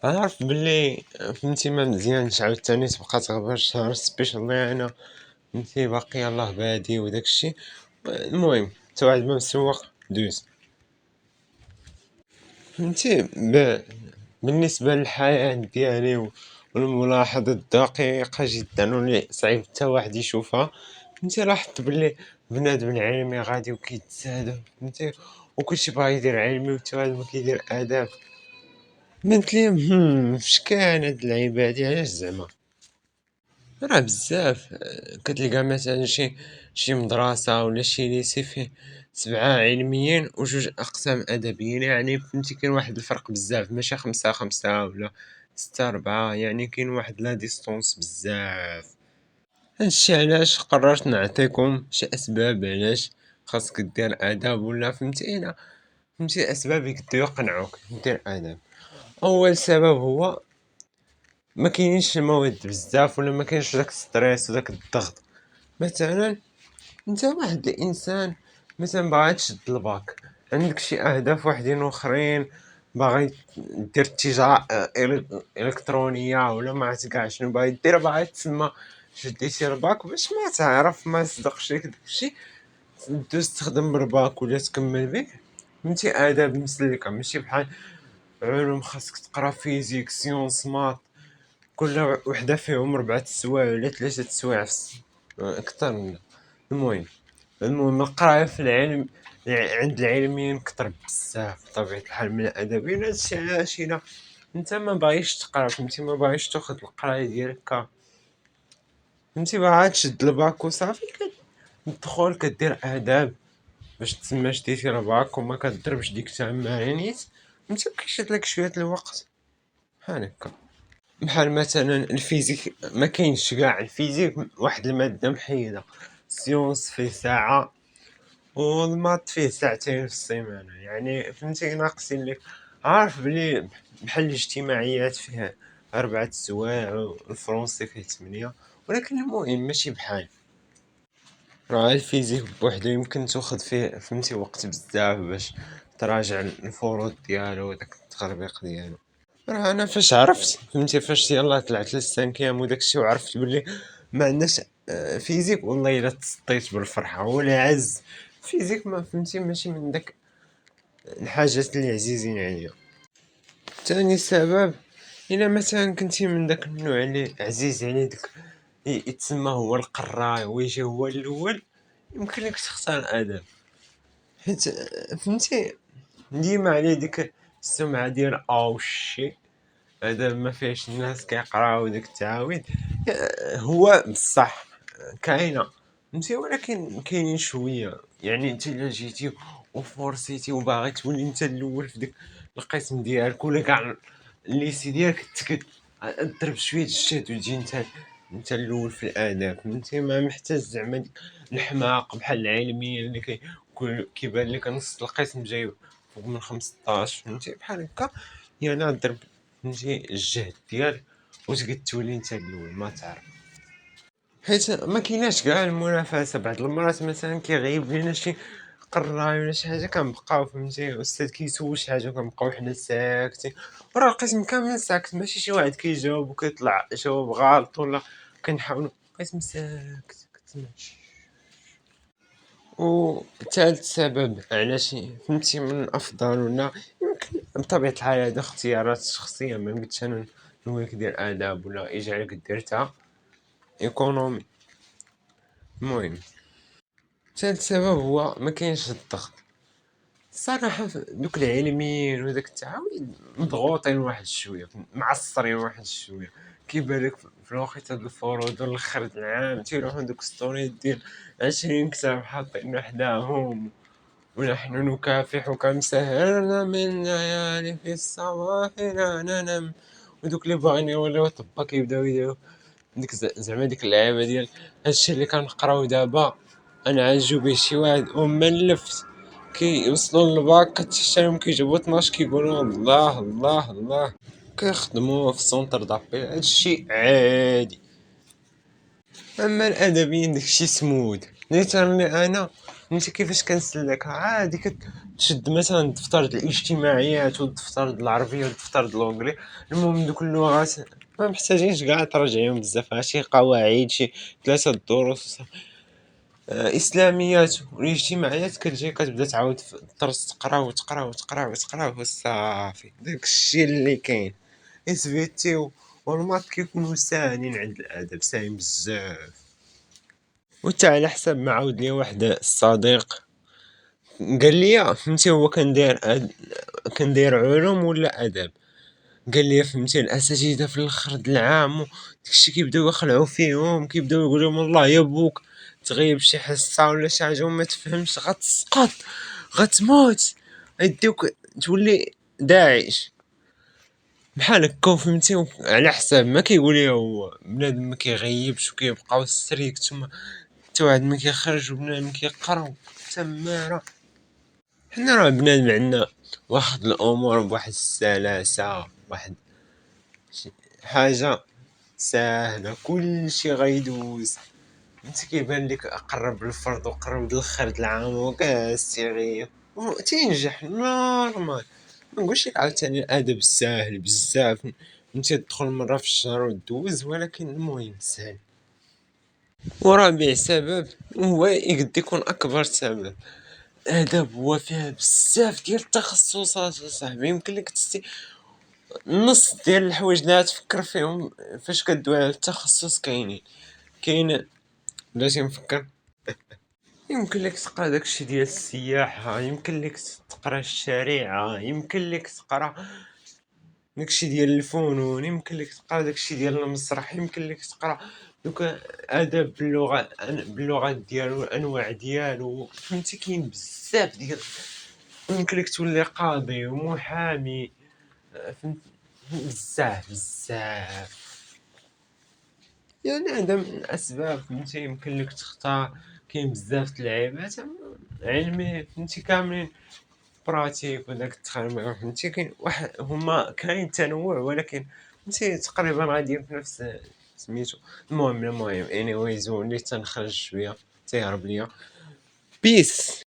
أنا عارف بلي فهمتي ما مزيانش عاوتاني تبقى تغبر شهر سبيشالي أنا فهمتي باقي يلاه بادي وداك الشي. المهم تا واحد ما مسوق دوز فهمتي بالنسبة للحياة ديالي والملاحظة الدقيقة جدا واللي صعيب حتى واحد يشوفها. فهمتي لاحظت بلي بنادم العلمي غادي وكيتزاد فهمتي وكلشي باغي يدير علمي وتا واحد ما كيدير آداب. قلت لي فاش كان هاد اللعيبة هادي علاش زعما راه بزاف كتلقى مثلا شي مدرسة ولا شي ليسي فيه 7 علميين و2 أقسام أدبيين يعني فهمتي كاين واحد الفرق بزاف ماشي 5 ولا 6 4 يعني كاين واحد لا ديستونس بزاف. هادشي علاش قررت نعطيكم شي أسباب علاش خاصك دير آداب ولا فهمتي أسباب يقدرو يقنعوك دير آداب. أول سبب هو ما كاينينش المواد بزاف ولا ما كاينش داك ستريس وداك الضغط. مثلا انت واحد الانسان مثلا باغي تشد الباك عندك شي اهداف وحدين اخرين باغي دير التجاره الكترونيه ولا ما عرفت كاع شنو باغي دير باغي تسمى شديتي الباك باش ما تعرف ما صدقش ليك داكشي دوز تخدم بالباك ولا تكمل به. فهمتي اداب مسلكه ماشي بحال علوم خاصك تقرا فيزيك سيونس مات كل وحدة فيهم 4 سوايع ولا 3 سوايع أكتر من. المهم القراية في العلم عند العلميين كتر بزاف بطبيعة الحال من الأدبيين هادشي علاش إلا انت ما باغيش تقرا فهمتي ما باغيش تاخد القراية ديالك فهمتي باغا تشد الباك وصافي كتدخل كدير آداب باش تسمى شديتي الباك وما كضربش ديك التمارينيت فهمتي وكيشد لك شوية الوقت بحال هكا. بحال مثلا الفيزيك ما كاينش كاع الفيزيك واحد المادة محيدة سيونس فيه ساعة والمات فيه ساعتين في السيمانة يعني فهمتي ناقصين لك. عارف بلي بحال الاجتماعيات فيها 4 سوايع والفرونسي فيه 8 ولكن المهم ماشي بحال راه الفيزيك بوحدو يمكن تاخد فيه فهمتي وقت بزاف باش تراجع الفروض ديالو وداك التخربيق ديالو. راه انا فاش عرفت فهمتي فاش يلاه طلعت للسانكيام وداكشي وعرفت بلي ما عندناش فيزيك والله الا تصديت بالفرحه ولا عز. فيزيك ما فهمتي ماشي من داك الحاجات اللي عزيزين عليا. ثاني سبب الا مثلا كنتي من داك النوع اللي عزيز عليه داك يتسمى هو القراي ويجي هو الاول يمكن لك تختار ادب حيت فهمتي ديما عليه ديك السمعه ديال شي هذا ما فيهش الناس كيقراو ديك التعاويذ. هو بصح كاينه فهمتي ولكن كاينين شويه يعني انت الا جيتي وفورسيتي وباغي تولي انت الاول في ديك القسم ديالك ولا كاع الليسي ديالك تضرب شويه الجهد وتجي انت الاول في الاداب فهمتي ما محتاج زعما ديك الحماق بحال العلمي اللي كيبان لك نص القسم جايب فوق من 15 فهمتي بحال هكا. يعني ضرب فهمتي الجهد ديالك وتقد تولي انت الاول ما تعرف حيت ما كايناش كاع المنافسه بعض المرات مثلا كيغيب لينا شي قراي ولا شي حاجه كنبقاو فهمتي الاستاذ كيسول شي حاجه كنبقاو حنا ساكتين وراه القسم كامل ساكت ماشي شي واحد كيجاوب وكيطلع جواب غلط ولا كنحاولوا القسم ساكت كتسمع وثالث سبب علاش فهمتي من الافضل ولا يمكن بطبيعه الحال هذا اختيارات شخصيه ما قلتش انا نقولك دير اداب ولا يجعلك ديرتها ايكونومي. المهم ثالث سبب هو ما كاينش الضغط الصراحه دوك العلميين وداك التعاون مضغوطين واحد شويه معصرين واحد شويه كيبان لك في الوقت هاد الفروض الاخر العام تيروحوا دوك ستوري ديال 20 كتاب حاطين حداهم ونحن نكافح كم سهرنا من ليالي في الصباح لا ننام ودوك اللي باغيين يوليو طبا كيبداو يديرو ديك زعما ديك اللعيبه ديال هادشي اللي كنقراو دابا انا عالجو به شي واحد وما نلفت كيوصلوا للباك كتحشرهم كيجيبوا 12 كيقولوا الله الله الله كيخدموا في سونتر دابيل هادشي عادي. اما الادبيين داكشي سمود نيترني انا فهمتي كيفاش كنسلّك عادي كتشد مثلًا تفترض الاجتماعيات وتفترض العربية وتفترض الأونجلي، المهم دوك اللغات ما محتاجينش كاع تراجعيهم بزاف، شي قواعد شي 3 دروس وصافي. إسلاميات والاجتماعيات كتجي كتبدا تعاود الدرس تقرا وتقرا وتقرا وتقرا وصافي، داك الشي اللي كاين. SVT والمات كيكونوا ساهلين عند الأدب ساهلين بزاف. وتا على حساب ما عاود ليا واحد الصديق قال لي فهمتي هو كان داير علوم ولا أدب، قال لي فهمتي الأساتذة في الآخر د العام داكشي كيبداو يخلعوا فيهم، كيبداو يقولوا لهم والله يا بوك تغيب شي حصة ولا شي حاجة وما تفهمش غتسقط غتموت، غيديوك تولي داعش بحال هكا فهمتي. على حساب ما كيقول لي هو بنادم ما كيغيبش وكيبقاو ستريكت حتى واحد ما كيخرج وبنادم كيقرا تماره. حنا راه بنادم عندنا واخد الامور بواحد السلاسه، واحد حاجه ساهله كلشي غيدوز. انت كيبان لك قرب الفرض وقرب الاخر د العام وكاع غير تينجح نورمال. ما نقولش لك عاوتاني الادب ساهل بزاف، انت تدخل مره في الشهر ودوز، ولكن المهم ساهل. ورابع سبب هو يقد يكون اكبر سبب، الادب هو فيها بزاف ديال التخصصات صاحبي، يمكن لك نص ديال الحوايج اللي تفكر فيهم فاش كدوي على التخصص كاين بلاتي نفكر. يمكن لك تقرا داكشي ديال السياحة، يمكن لك تقرا الشريعة، يمكن لك تقرا داكشي ديال الفنون، يمكن لك تقرا داكشي ديال المسرح، يمكن لك تقرا دوك ادب باللغات ديالو الانواع ديالو فهمتي. كاين بزاف ديال، يمكن لك تولي قاضي ومحامي، فهمت بزاف بزاف. يعني هذا من الأسباب فهمتي. يمكن لك تختار، كاين بزاف د اللعيبات علمي فهمتي كاملين براتيك وداك التخربيق فهمتي. كاين واحد هما كاين تنوع ولكن فهمتي تقريبا غاديين في نفس سميتو. المهم anyways وليت تنخرج شوية تيهرب ليا. بيس.